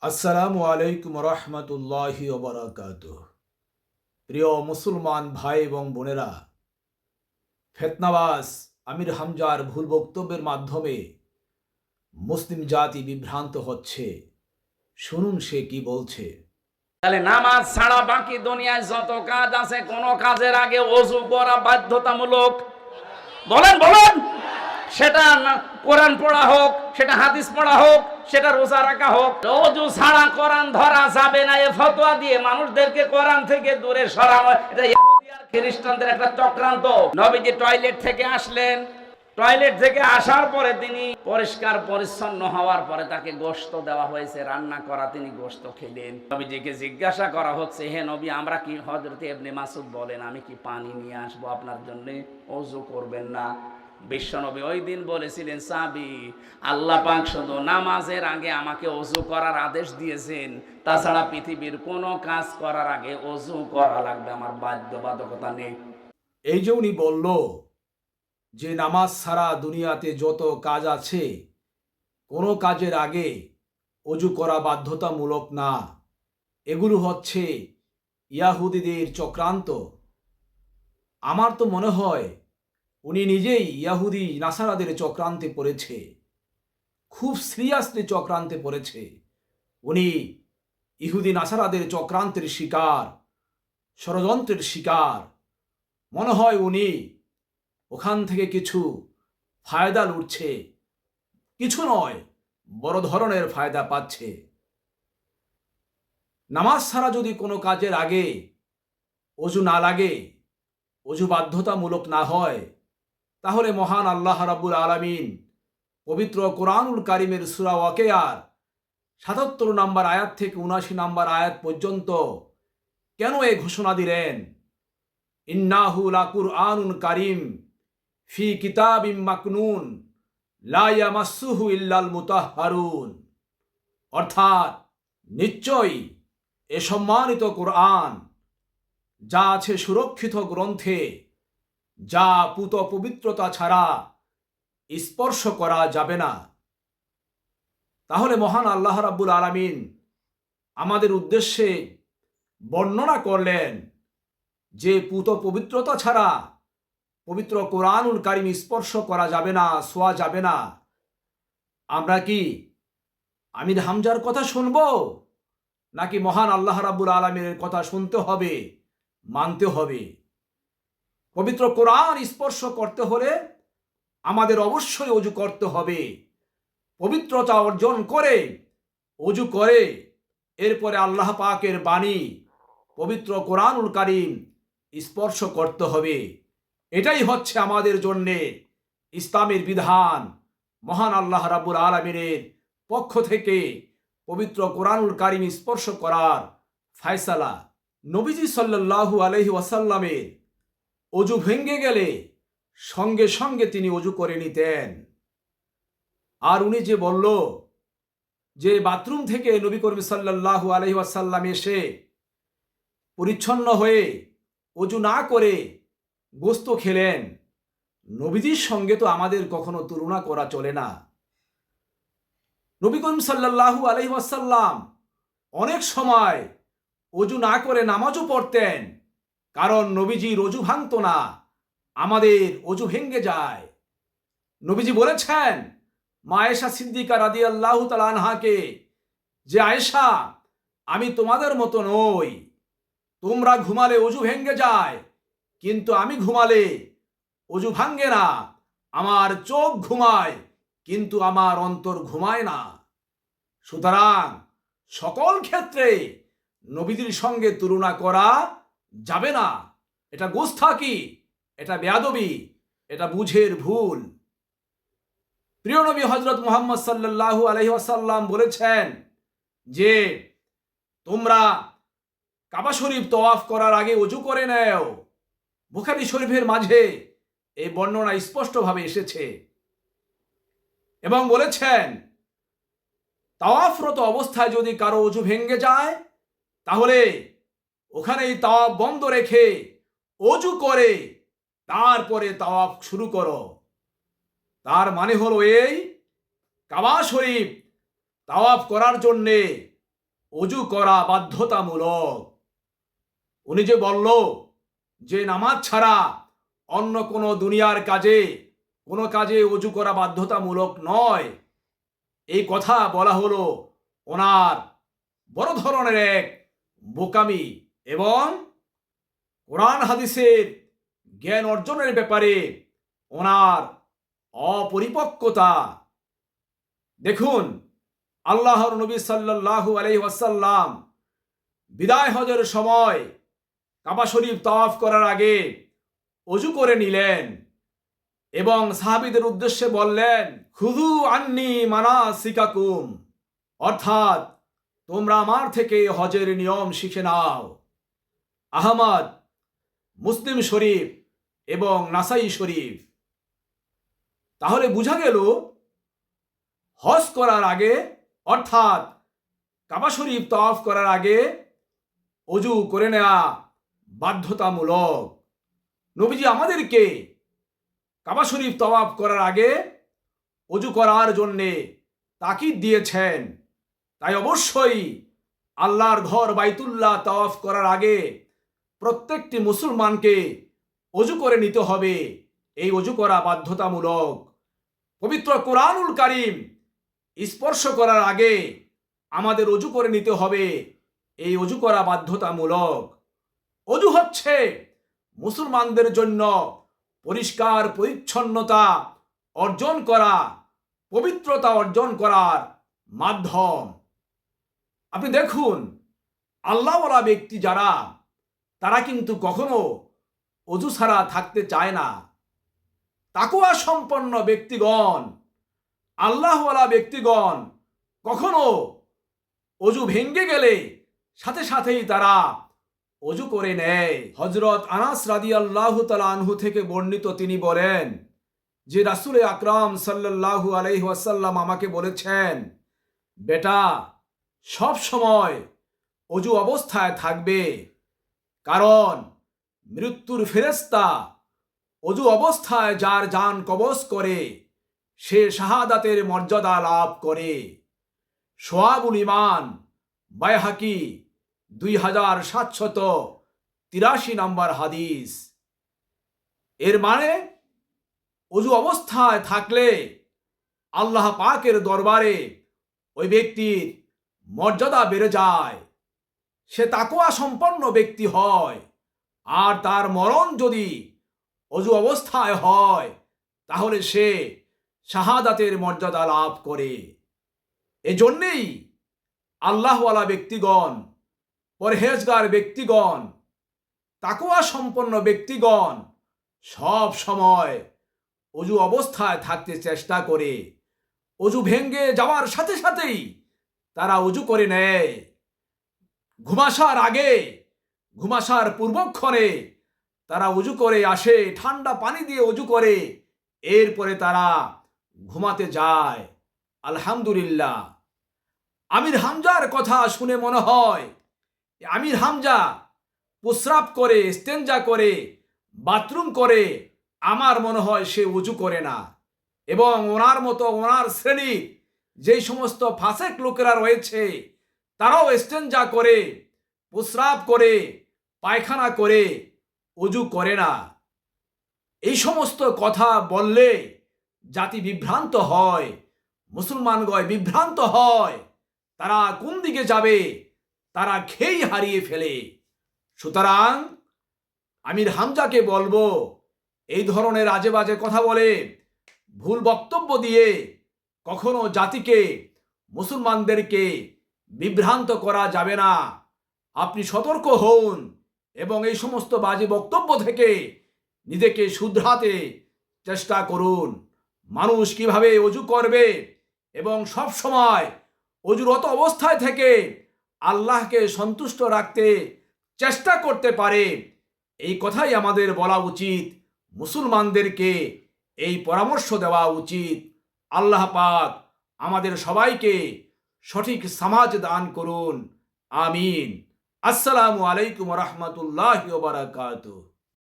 আসসালামু আলাইকুম রহমতুল্লাহি ওবরাকাতুহ। প্রিয় মুসলমান ভাই এবং বোনেরা, ফেতনাবাজ আমির হামজার ভুল বক্তব্যের মাধ্যমে মুসলিম জাতি বিভ্রান্ত হচ্ছে। শুনুন সে কি বলছে। তাহলে নামাজ ছাড়া বাকি দুনিয়ায় যত কাজ আছে কোন কাজের আগে ওযু করা বাধ্যতামূলক। বলেন বলেন, সেটা কোরআন পড়া হোক, সেটা হাদিস পড়া হোক, সেটা রোজা রাখা হোক, ওযু ছাড়া কোরআন ধরা যাবে না এ ফতোয়া দিয়ে মানুষদেরকে কোরআন থেকে দূরে সরানো, এটা ইহুদি আর খ্রিস্টানদের একটা চক্রান্ত। নবীজি টয়লেট থেকে আসলেন, টয়লেট থেকে আসার পরে তিনি পরিষ্কার পরিচ্ছন্ন হওয়ার পরে তাকে গোশত দেওয়া হয়েছে, রান্না করা, তিনি গোশত খেলেন। নবীজিকে জিজ্ঞাসা করা হচ্ছে, হে নবী, আমরা কি, হযরত ইবনে মাসউদ বলেন, আমি কি পানি নিয়ে আসবো আপনার জন্য, ওযু করবেন না? বিশ্বনবী ওই দিন বলেছিলেন, সাহাবী, আল্লাহ পাক শুধু নামাজের আগে আমাকে ওযু করার আদেশ দিয়েছেন, তাছাড়া পৃথিবীর কোনো কাজ করার আগে ওযু করা লাগবে, আমার বাধ্যবাধকতা নেই। এই যে উনি বলল যে নামাজ ছাড়া দুনিয়াতে যত কাজ আছে কোনো কাজের আগে অজু করা বাধ্যতামূলক না, এগুলো হচ্ছে ইয়াহুদিদের চক্রান্ত। আমার তো মনে হয় উনি নিজেই ইয়াহুদি নাসারাদের চক্রান্তে পড়েছে, খুব সিরিয়াসলি চক্রান্তে পড়েছে। উনি ইহুদি নাসারাদের চক্রান্তের শিকার, ষড়যন্ত্রের শিকার। মনে হয় উনি ওখান থেকে কিছু ফায়দা লুটছে, কিছু নয়, বড় ধরনের ফায়দা পাচ্ছে। নামাজ ছাড়া যদি কোনো কাজের আগে অজু না লাগে, অজু বাধ্যতামূলক না হয়, তাহলে মহান আল্লাহ রাব্বুল আলামিন পবিত্র কোরআনুল কারিমের সূরা ওয়াকিয়ার ৭৭ নম্বর আয়াত থেকে ৭৯ নম্বর আয়াত পর্যন্ত কেন এই ঘোষণা দিলেন, ইন্নাহু লাকুরআনুন কারিম ফি কিতাবিম মাকনুন লা ইয়ামাসসুহু ইল্লাল মুতাহহারুন। অর্থাৎ নিশ্চয়ই এ সম্মানিত কোরআন যা আছে সুরক্ষিত গ্রন্থে, যা পুত পবিত্রতা ছাড়া স্পর্শ করা যাবে না। তাহলে মহান আল্লাহ রাব্বুল আলামিন আমাদের উদ্দেশ্যে বর্ণনা করলেন যে পুত পবিত্রতা ছাড়া পবিত্র কোরআনুল কারিম স্পর্শ করা যাবে না, ছোঁয়া যাবে না। আমরা কি আমির হামজার কথা শুনব, নাকি মহান আল্লাহ রাব্বুল আলামিনের কথা শুনতে হবে, মানতে হবে? পবিত্র কোরআন স্পর্শ করতে হলে আমাদের অবশ্যই অজু করতে হবে। পবিত্রতা অর্জন করে অজু করে এরপরে আল্লাহ পাকের বাণী পবিত্র কোরআনুল কারিম স্পর্শ করতে হবে। এটাই হচ্ছে আমাদের জন্যে ইসলামের বিধান। মহান আল্লাহ রাব্বুল আলামিনের পক্ষ থেকে পবিত্র কোরআনুল কারিম স্পর্শ করার ফায়সালা। নবীজি সাল্লাল্লাহু আলাইহি ওয়াসাল্লামের অজু ভেঙে গেলে সঙ্গে সঙ্গে তিনি অজু করে নিতেন। আর উনি যে বলল যে বাথরুম থেকে নবী করিম সাল্লাল্লাহু আলাইহি ওয়াসাল্লাম এসে পরিচ্ছন্ন হয়ে অজু না করে গোশত খেলেন, নবীজির সঙ্গে তো আমাদের কখনো তুলনা করা চলে না। নবী করিম সাল্লাল্লাহু আলাইহি ওয়াসাল্লাম অনেক সময় অজু না করে নামাজও পড়তেন, কারণ নবীজির অজু ভাঙত না, আমাদের অজু ভেঙে যায়। নবীজি বলেছেন মা আয়েশা সিদ্দিকা রাদিয়াল্লাহু তাআলা আনহাকে, যে আয়েশা, আমি তোমাদের মতো নই, তোমরা ঘুমালে অজু ভেঙে যায়, কিন্তু আমি ঘুমালে অজু ভাঙ্গে না। আমার চোখ ঘুমায় কিন্তু আমার অন্তর ঘুমায় না। সুতরাং সকল ক্ষেত্রে নবীদের সঙ্গে তুলনা করা যাবে না। এটা গোস্তাকি, এটা বেয়াদবি, এটা বুঝের ভুল। প্রিয় নবী হযরত মুহাম্মদ সাল্লাল্লাহু আলাইহি ওয়াসাল্লাম বলেছেন যে তোমরা কাবা শরীফ তওয়াফ করার আগে অজু করে নেও। বুখারী শরীফের মাঝে এই বর্ণনা স্পষ্টভাবে এসেছে এবং বলেছেন তাওয়াফরত অবস্থায় যদি কারো অজু ভেঙে যায়, তাহলে ওখানেই তাওয়াফ বন্ধ রেখে অজু করে তারপরে তাওয়াফ শুরু করো। তার মানে হলো এই, কাবা শরীফ তাওয়াফ করার জন্যে অজু করা বাধ্যতামূলক। উনি যে বলল যে নামাজ ছাড়া অন্য কোনো দুনিয়ার কাজে কোনো কাজে অজু করা বাধ্যতামূলক নয়, এই কথা বলা হলো ওনার বড় ধরনের এক বোকামি এবং কোরআন হাদিসের জ্ঞান অর্জনের ব্যাপারে ওনার অপরিপক্কতা। দেখুন, আল্লাহর নবী সাল্লাল্লাহু আলাইহি ওয়াসাল্লাম বিদায় হজের সময় কাবা শরীফ তাওয়াফ করার আগে অজু করে নিলেন এবং সাহাবীদের উদ্দেশ্যে বললেন, খুযু আন্নি মানাসিকাকুম, অর্থাৎ তোমরা আমার থেকে হজের নিয়ম শিখে নাও। আহমদ, মুসলিম শরীফ এবং নাসাই শরীফ। তাহলে বোঝা গেল হজ করার আগে অর্থাৎ কাবা শরীফ তাওয়াফ করার আগে অজু করে নেওয়া বাধ্যতামূলক। নবীজি আমাদেরকে কাবা শরীফ তাওয়াফ করার আগে অজু করার জন্যে তাকিদ দিয়েছেন। তাই অবশ্যই আল্লাহর ঘর বাইতুল্লাহ তাওয়াফ করার আগে প্রত্যেকটি মুসলমানকে অজু করে নিতে হবে। এই অজু করা বাধ্যতামূলক। পবিত্র কোরআনুল কারীম স্পর্শ করার আগে আমাদের অজু করে নিতে হবে। এই অজু করা বাধ্যতামূলক। অজু হচ্ছে মুসলমানদের জন্য পরিষ্কার পরিচ্ছন্নতা অর্জন করা, পবিত্রতা অর্জন করার মাধ্যম। আপনি দেখুন, আল্লাহওয়ালা ব্যক্তি যারা, তারা কিন্তু কখনো অজু ছাড়া থাকতে চায় না। তাকওয়া সম্পন্ন ব্যক্তিগণ, আল্লাহওয়ালা ব্যক্তিগণ কখনো অজু ভেঙ্গে গেলে সাথে সাথেই তারা অজু করে নেয়। হযরত আনাস রাদিয়াল্লাহু তাআলা আনহু থেকে বর্ণিত, তিনি বলেন যে রাসূল আকরাম সাল্লাল্লাহু আলাইহি ওয়াসাল্লাম আমাকে বলেছেন, বেটা সব সময় অজু অবস্থায় থাকবে, কারণ মৃত্যুর ফেরেশতা অজু অবস্থায় যার জান কবজ করে সে শাহাদাতের মর্যাদা লাভ করে। শোয়াবুল ইমান, বাইহাকি 2783 নম্বর হাদিস। এর মানে অজু অবস্থায় থাকলে আল্লাহ পাকের দরবারে ওই ব্যক্তির মর্যাদা বেড়ে যায়, সে তাকওয়া সম্পন্ন ব্যক্তি হয়। আর তার মরণ যদি অজু অবস্থায় হয় তাহলে সে শাহাদাতের মর্যাদা লাভ করে। এজন্যেই আল্লাহওয়ালা ব্যক্তিগণ, পরহেজগার ব্যক্তিগণ, তাকওয়া সম্পন্ন ব্যক্তিগণ সব সময় অজু অবস্থায় থাকতে চেষ্টা করে। অজু ভেঙ্গে যাওয়ার সাথে সাথেই তারা অজু করে নেয়। ঘুমাসার আগে, ঘুমাসার পূর্বক্ষণে তারা অজু করে আসে, ঠান্ডা পানি দিয়ে অজু করে এরপরে তারা ঘুমাতে যায়। আলহামদুলিল্লাহ। আমির হামজার কথা শুনে মনে হয় আমির হামজা প্রস্রাব করে, ইস্তেঞ্জা করে, বাথরুম করে, আমার মনে হয় সে অজু করে না। এবং ওনার মতো ওনার শ্রেণীর যেই সমস্ত ফাসেক লোকেরা রয়েছে তারাও ইস্তেঞ্জা করে, প্রস্রাব করে, পায়খানা করে, অজু করে না। এই সমস্ত কথা বললে জাতি বিভ্রান্ত হয়, মুসলমানগণ বিভ্রান্ত হয়। তারা কোন দিকে যাবে তারা খেই হারিয়ে ফেলে। সুতরাং আমির হামজাকে বলবো, এই ধরনের আজে বাজে কথা বলে, ভুল বক্তব্য দিয়ে কখনো জাতিকে, মুসলমানদেরকে বিভ্রান্ত করা যাবে না। আপনি সতর্ক হন এবং এই সমস্ত বাজে বক্তব্য থেকে নিজেকে শুধরাতে চেষ্টা করুন। মানুষ কিভাবে অজু করবে এবং সব সময় অজুরত অবস্থায় থেকে আল্লাহকে সন্তুষ্ট রাখতে চেষ্টা করতে পারে, এই কথাই আমাদের বলা উচিত। মুসলমানদেরকে এই পরামর্শ দেওয়া উচিত। আল্লাহ পাক আমাদের সবাইকে সঠিক সমাজ দান করুন। আমিন। আসসালামু আলাইকুম ওয়া রাহমাতুল্লাহি ওয়া বারাকাতুহু।